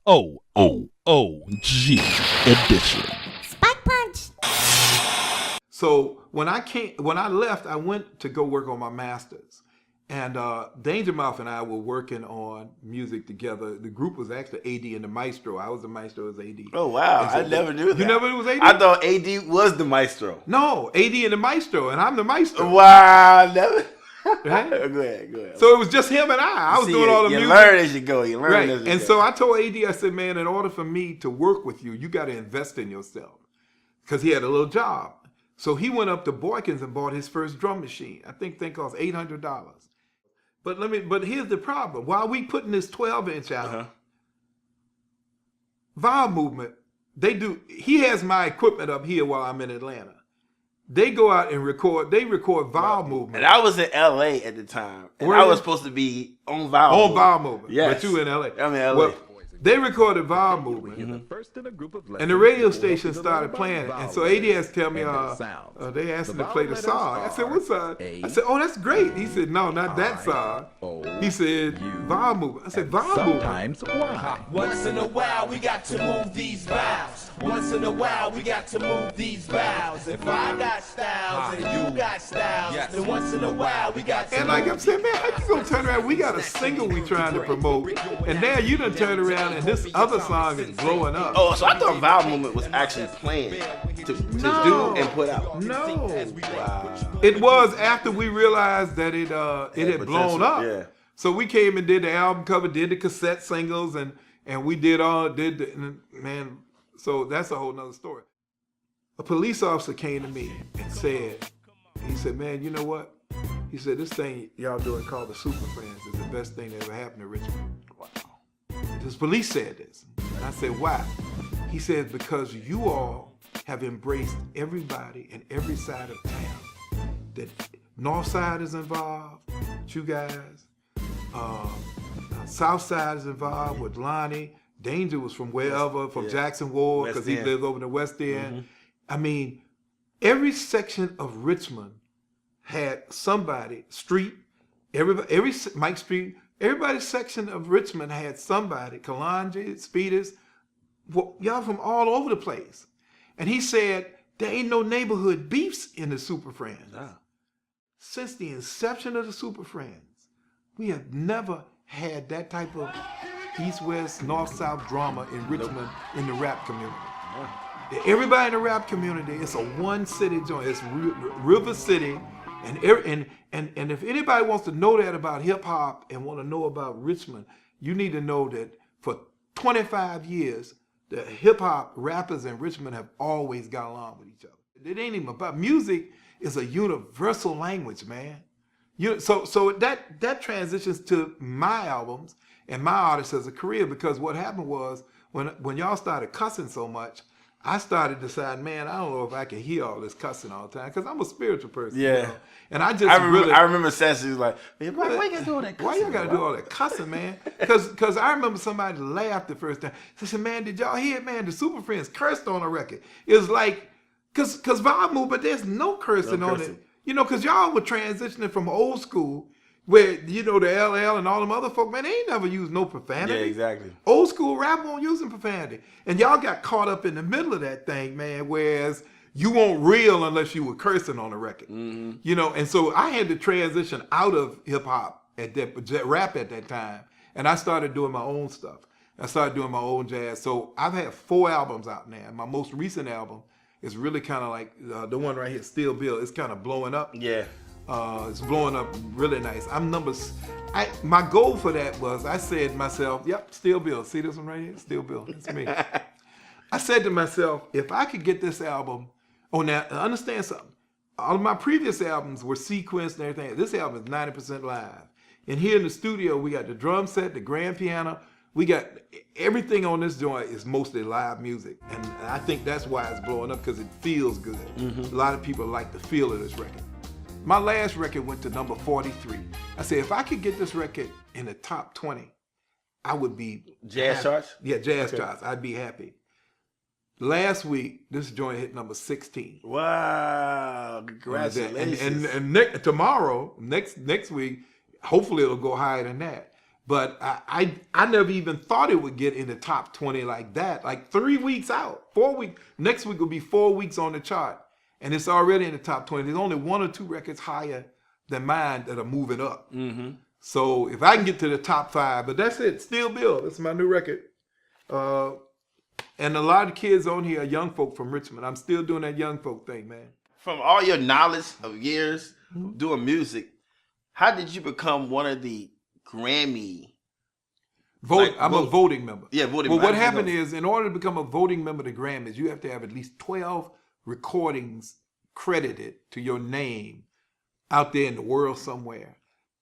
OOOG edition. Spike Punch. So when I left, I went to go work on my master's. And Danger Mouse and I were working on music together. The group was actually AD and the Maestro. I was the Maestro, as AD. Oh, wow. So I never knew that. You never knew it was AD? I thought AD was the Maestro. No, AD and the Maestro, and I'm the Maestro. Wow. Never. Right? Go ahead. So it was just him and I. I was doing all the music. You learn as you go. You learn Right. as you go. And so I told AD, I said, man, in order for me to work with you, you got to invest in yourself. Because he had a little job. So he went up to Boykins and bought his first drum machine. I think they cost $800. But here's the problem. While we putting this 12-inch out, Vowel Movement, he has my equipment up here while I'm in Atlanta. They go out and record Vowel Movement. And I was in LA at the time. And Were I you? was supposed to be on Vowel Movement. Vowel Movement. Yes. But you in LA. I'm in LA. Well, they recorded Vowel Movement. And the radio station started playing it. And so AD has to tell me, they asked him to play the song. I said, what song? I said, oh, that's great. He said, no, not that song. He said, Vowel Movement. I said, Vowel Movement. Sometimes why? Once in a while, we got to move these vowels. Once in a while, we got to move these vowels. If I got styles and you got styles, then once in a while, we got to And like I'm saying, man, how you gonna turn around? We got a single we trying to promote. And now you done turn around and this other song is blowing up. Oh, so I thought Vowel Movement was actually planned to do and put out. No. Wow. It was after we realized that it had blown up. Yeah. So we came and did the album cover, did the cassette singles, and we man. So that's a whole nother story. A police officer came to me and he said, man, you know what? He said, this thing y'all doing called the Super Friends is the best thing that ever happened to Richmond. Wow. This police said this. And I said, why? He said, because you all have embraced everybody in every side of town. That North Side is involved, you guys. South Side is involved with Lonnie. Danger was from wherever, from Jackson Ward, because he lived over in the West End. I mean, every section of Richmond had somebody, every Mike Street, everybody's section of Richmond had somebody, Kalonji, Speeders, y'all from all over the place. And he said, there ain't no neighborhood beefs in the Super Friends. Nah. Since the inception of the Super Friends, we have never had that type of East-West, North-South drama in Richmond in the rap community. Everybody in the rap community, it's a one-city joint. It's River City. And if anybody wants to know that about hip-hop and want to know about Richmond, you need to know that for 25 years, the hip-hop rappers in Richmond have always got along with each other. It ain't even about music. Is a universal language, man. So that transitions to my albums and my artists as a career, because what happened was when y'all started cussing so much, I started deciding, man, I don't know if I can hear all this cussing all the time, because I'm a spiritual person. Yeah. You know? And I remember Sassy was like, man, why you gotta do all that cussing? Why y'all gotta do all that cussing, man? Because I remember somebody laughed the first time. They said, man, did y'all hear it, man? The Super Friends cursed on a record. It was like, because Vowel Movement, there's no cursing on it. You know, because y'all were transitioning from old school where, you know, the LL and all them other folk, man, they ain't never used no profanity. Yeah, exactly. Old school rap won't use profanity. And y'all got caught up in the middle of that thing, man, whereas you won't reel unless you were cursing on the record. Mm-hmm. You know, and so I had to transition out of hip-hop, rap at that time, and I started doing my own stuff. I started doing my own jazz. So I've had 4 albums out now. My most recent album is really kind of like the one right here, Still Bill. It's kind of blowing up. Yeah. It's blowing up really nice. My goal for that was, I said to myself, yep, Still Bill. See this one right here? Still Bill. That's me. I said to myself, if I could get this album, now understand something. All of my previous albums were sequenced and everything. This album is 90% live. And here in the studio, we got the drum set, the grand piano. We got everything on this joint is mostly live music. And I think that's why it's blowing up, because it feels good. Mm-hmm. A lot of people like the feel of this record. My last record went to number 43. I said, if I could get this record in the top 20, I would be Jazz happy. charts? Yeah, jazz charts. I'd be happy. Last week, this joint hit number 16. Wow, congratulations. And tomorrow, next week, hopefully it'll go higher than that. But I never even thought it would get in the top 20 like that. Like 3 weeks out, 4 weeks. Next week will be 4 weeks on the chart. And it's already in the top 20. There's only 1 or 2 records higher than mine that are moving up. Mm-hmm. So if I can get to the top 5, but that's it. Still Bill. That's my new record. And a lot of kids on here are young folk from Richmond. I'm still doing that young folk thing, man. From all your knowledge of years doing music, how did you become one of the Grammy? I'm a voting member. Yeah, voting member. Well, what member. happened is, in order to become a voting member of the Grammys, you have to have at least 12 recordings credited to your name out there in the world somewhere.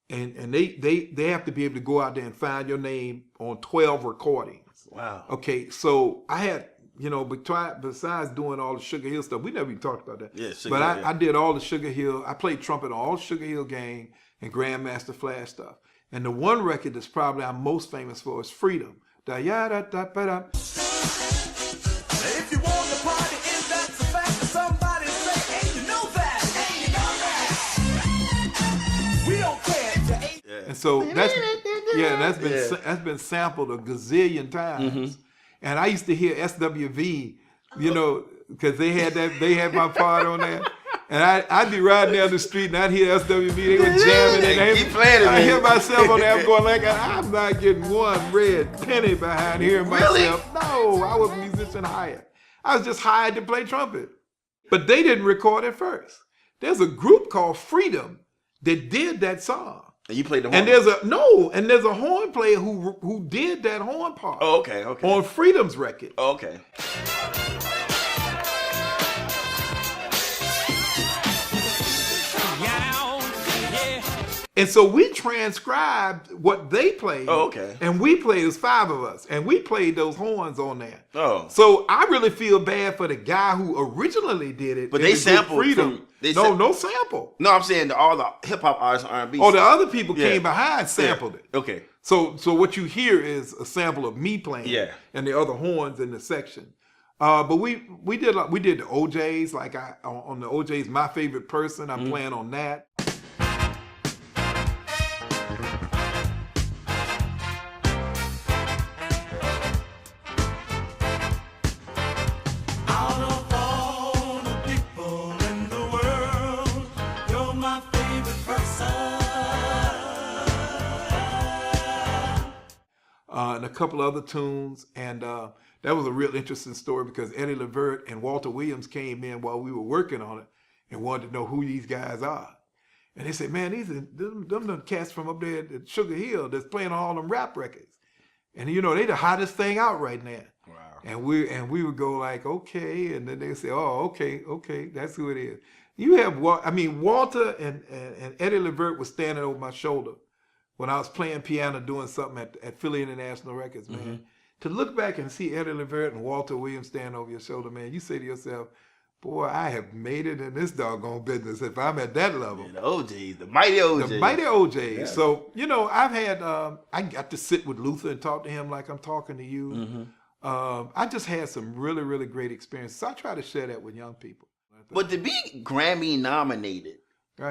And they have to be able to go out there and find your name on 12 recordings. Wow. Okay, so I had, besides doing all the Sugar Hill stuff, we never even talked about that. Yeah, but I did all the Sugar Hill. I played trumpet on all the Sugar Hill Gang and Grandmaster Flash stuff. And the one record that's probably I'm most famous for is Freedom. Da ya da da ba da. If you want the party, and that's a fact, somebody say, hey, you know that, we don't care. Yeah. And so that's been sampled a gazillion times. Mm-hmm. And I used to hear SWV, because they had my part on there. And I'd be riding down the street and I'd hear SWV, they were jamming and keep playing it, I hear myself on there, I'm going like, I'm not getting one red penny behind hearing myself. No, I was a musician hired. I was just hired to play trumpet. But they didn't record it first. There's a group called Freedom that did that song. And you played the horn? And there's a horn player who did that horn part. Oh, okay. On Freedom's record. Oh, okay. And so we transcribed what they played. Oh, okay. And we played, there's 5 of us, and we played those horns on there. Oh. So I really feel bad for the guy who originally did it. But they sampled Freedom. No sample. No, I'm saying all the hip hop artists and R&B. Oh, the other people came behind, sampled it. Okay. So what you hear is a sample of me playing. Yeah. And the other horns in the section. But we did the OJs, like on the OJs, My Favorite Person. I'm playing on that. And a couple other tunes, and that was a real interesting story because Eddie Levert and Walter Williams came in while we were working on it and wanted to know who these guys are. And they said, man, these are them cats from up there at Sugar Hill that's playing all them rap records. And they the hottest thing out right now. Wow. And we would go like, okay, and then they say, oh, okay, that's who it is. You have Walter and Eddie Levert was standing over my shoulder when I was playing piano doing something at Philly International Records, man. Mm-hmm. To look back and see Eddie Levert and Walter Williams stand over your shoulder, man, you say to yourself, boy, I have made it in this doggone business if I'm at that level. Yeah, the OJs, the mighty OJs. The mighty OJs. Yeah. So, I've had, I got to sit with Luther and talk to him like I'm talking to you. Mm-hmm. I just had some really, really great experiences. So I try to share that with young people. But to be Grammy nominated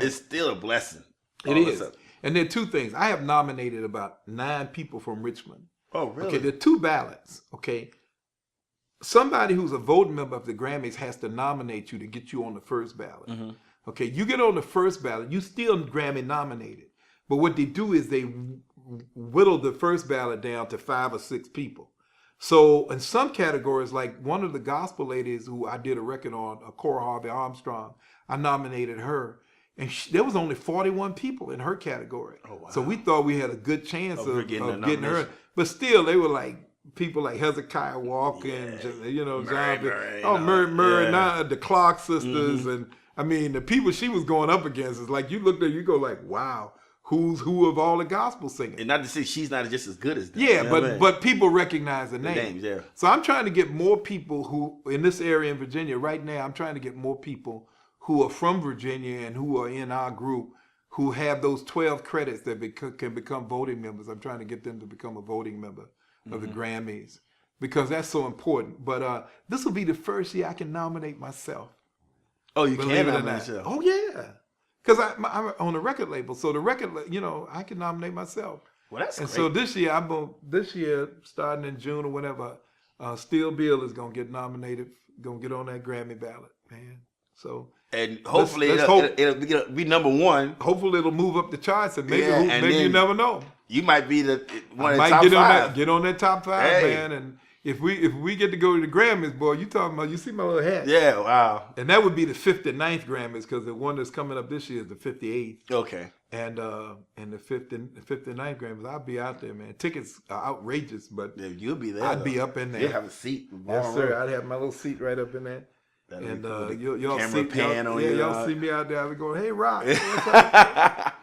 is still a blessing. It is. And there are 2 things. I have nominated about 9 people from Richmond. Oh, really? Okay, there are 2 ballots. Okay. Somebody who's a voting member of the Grammys has to nominate you to get you on the first ballot. Mm-hmm. Okay, you get on the first ballot, you still Grammy nominated. But what they do is they whittle the first ballot down to 5 or 6 people. So in some categories, like one of the gospel ladies who I did a record on, Cora Harvey Armstrong, I nominated her. And there was only 41 people in her category. Oh, wow. So we thought we had a good chance of getting her. But still, they were like people like Hezekiah Walker and John Murray, the Clark sisters. Mm-hmm. And the people she was going up against is like, you look there, you go like, wow, who's who of all the gospel singers? And not to say she's not just as good as them. Yeah, but people recognize the names. Yeah. So I'm trying to get more people who, in this area in Virginia right now, I'm trying to get more people who are from Virginia and who are in our group who have those 12 credits that can become voting members. I'm trying to get them to become a voting member of the Grammys because that's so important. But this will be the first year I can nominate myself. Oh, you can nominate yourself? Oh, yeah. Because I'm on a record label. So the record, I can nominate myself. Well, that's and great. so this year, starting in June or whenever, Still Bill is gonna get nominated, gonna get on that Grammy ballot, man. So And hopefully let's hope. it'll be number one. Hopefully it'll move up the charts, and maybe Yeah, and maybe you then never know. You might be one I of the might top five. get on that top 5, Hey. man. And if we get to go to the Grammys, boy, you talking about? You see my little hat? Yeah, wow. And that would be the 59th Grammys, because the one that's coming up this year is the 58th. Okay. And the 59th Grammys, I'll be out there, man. Tickets are outrageous, but Yeah, you'll be there. I'd though. be up in there. You'll have a seat. Yes, sir. I'd have my little seat right up in there. That'd And be cool. The y'all camera see, pan y'all, on yeah, you. y'all see me out there. I'll be going, hey, Rock. What's up?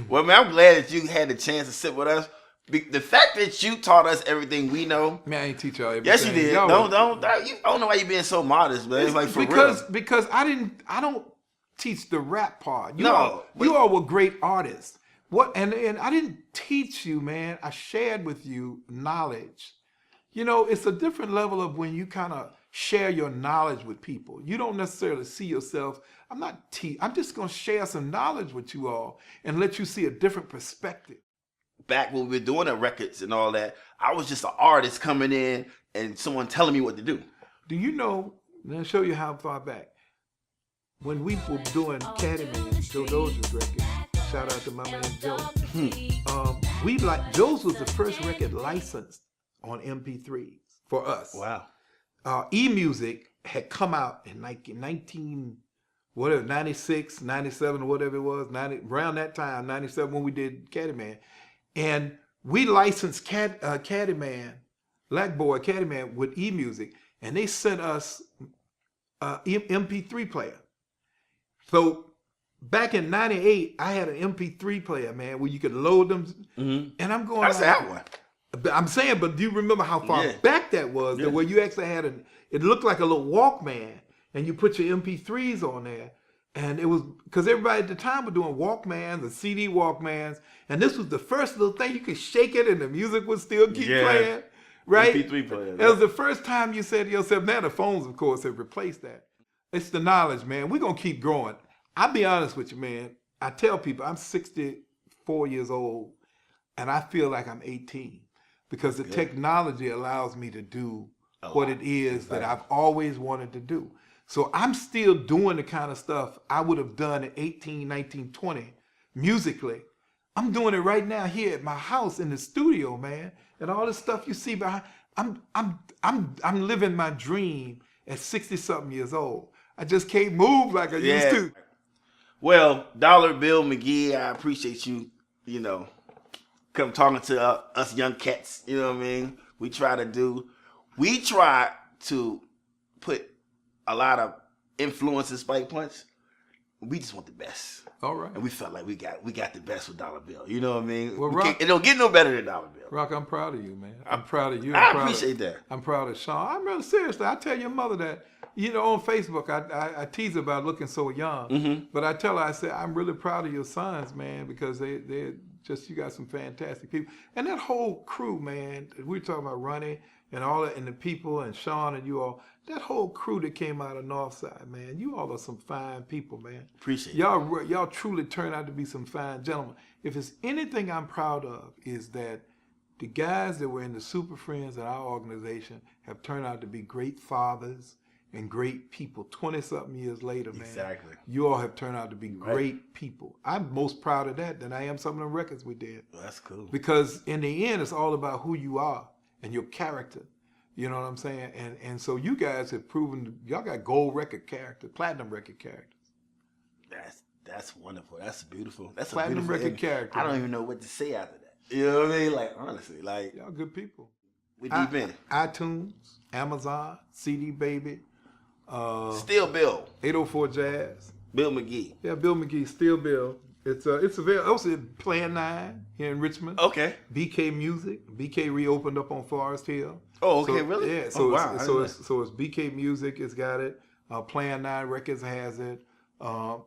Well, man, I'm glad that you had the chance to sit with us. The fact that you taught us everything we know. Man, I ain't teach y'all everything. Yes, you did. Y'all I don't know why you being so modest, man. It's like for real. Because I don't teach the rap part. You No, all were great artists. And I didn't teach you, man. I shared with you knowledge. You know, it's a different level of when you kind of share your knowledge with people. You don't necessarily see yourself. I'm just going to share some knowledge with you all and let you see a different perspective. Back when we were doing the records and all that, I was just an artist coming in and someone telling me what to do. Do you know, let me show you how far back. When we were doing Caddyman, Joe Dozier's record, shout out to my man Joe. Joe's was the first record licensed on MP3s for us. Wow. E-music had come out in 96, 97, or whatever it was, around that time, 97 when we did Caddyman. And we licensed Caddyman, Black Boy Caddyman with E-music, and they sent us an MP3 player. So back in 98, I had an MP3 player, man, where you could load them. Mm-hmm. And I'm going, I had one. I'm saying, but do you remember how far back that was? Where you actually had it looked like a little Walkman, and you put your MP3s on there. And it was, because everybody at the time was doing Walkmans, the CD Walkmans, and this was the first little thing you could shake it and the music would still keep playing, right? MP3 player. It was the first time you said to yourself, now the phones, of course, have replaced that. It's the knowledge, man. We're going to keep growing. I'll be honest with you, man. I tell people I'm 64 years old, and I feel like I'm 18 because the technology allows me to do what it is that I've always wanted to do. So I'm still doing the kind of stuff I would have done at 18, 19, 20 musically. I'm doing it right now here at my house in the studio, man. And all this stuff you see behind, I'm living my dream at 60-something years old. I just can't move like I used to. Well, Dollar Bill McGee, I appreciate you, come talking to us young cats, you know what I mean? We try to put a lot of influence in Spike Punch. We just want the best. All right. And we felt like we got the best with Dollar Bill. You know what I mean? Well, Rock, it don't get no better than Dollar Bill. Rock, I'm proud of you, man. I'm proud of you. I appreciate that. I'm proud of Sean. I'm really seriously. I tell your mother that, on Facebook, I tease about looking so young. Mm-hmm. But I tell her, I say, I'm really proud of your sons, man, because they're just, you got some fantastic people. And that whole crew, man, we were talking about Ronnie and all that, and the people, and Sean and you all, that whole crew that came out of Northside, man, you all are some fine people, man. Appreciate it. Y'all truly turned out to be some fine gentlemen. If it's anything I'm proud of, is that the guys that were in the Super Friends in our organization have turned out to be great fathers and great people. 20-something years later, man. Exactly. You all have turned out to be great people. I'm most proud of that than I am some of the records we did. Well, that's cool. Because in the end, it's all about who you are and your character. You know what I'm saying? And so you guys have proven, y'all got gold record character, platinum record characters. That's wonderful. That's beautiful. That's platinum a beautiful record character. I don't even know what to say after that. You know what I mean? Like, honestly, like. Y'all good people. We deep in. iTunes, Amazon, CD Baby. Still Bill. 804 Jazz. Bill McGee. Yeah, Bill McGee, Still Bill. It's available. Also, Plan 9 here in Richmond. Okay. BK Music. BK reopened up on Forest Hill. Oh, okay, really? Yeah. So wow. It's BK Music. It's got it. Plan 9 Records has it.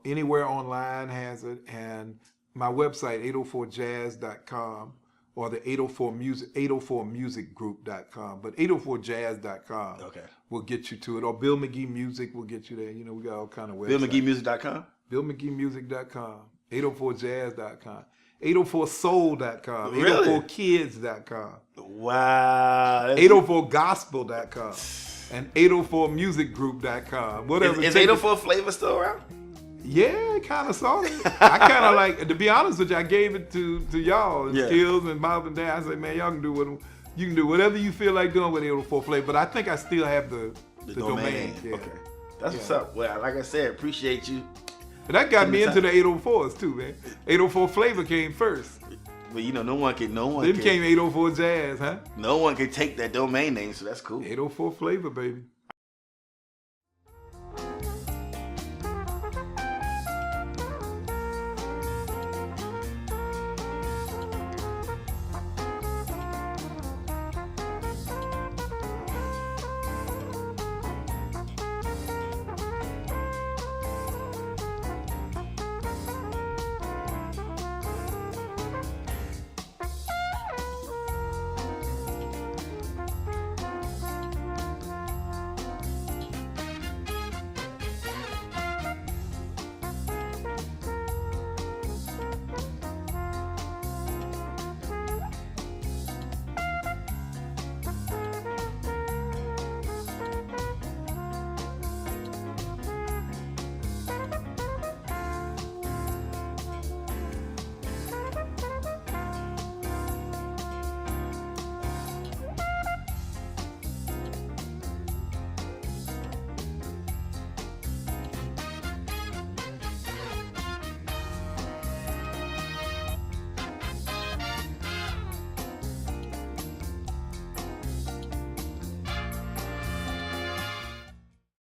Anywhere Online has it, and my website 804jazz.com or the 804musicgroup.com, but 804jazz.com will get you to it, or Bill McGee Music will get you there. We got all kind of websites. BillMcGeemusic.com. BillMcGeemusic.com. 804jazz.com. 804soul.com, Really? 804kids.com, Wow. 804gospel.com, and 804musicgroup.com. Whatever. Is 804 Flavor still around? Yeah, kind of sort of. I kind of like, to be honest with you, I gave it to y'all, and Skills and Bob and Dan. I said, man, y'all can do you can do whatever you feel like doing with 804 Flavor, but I think I still have the domain. Yeah. Okay. That's what's up. Well, like I said, appreciate you. And that got me into the 804s too, man. 804 Flavor came first. But you know, no one Then can came 804 Jazz, huh? no one can take that domain name, so that's cool. 804 Flavor, baby.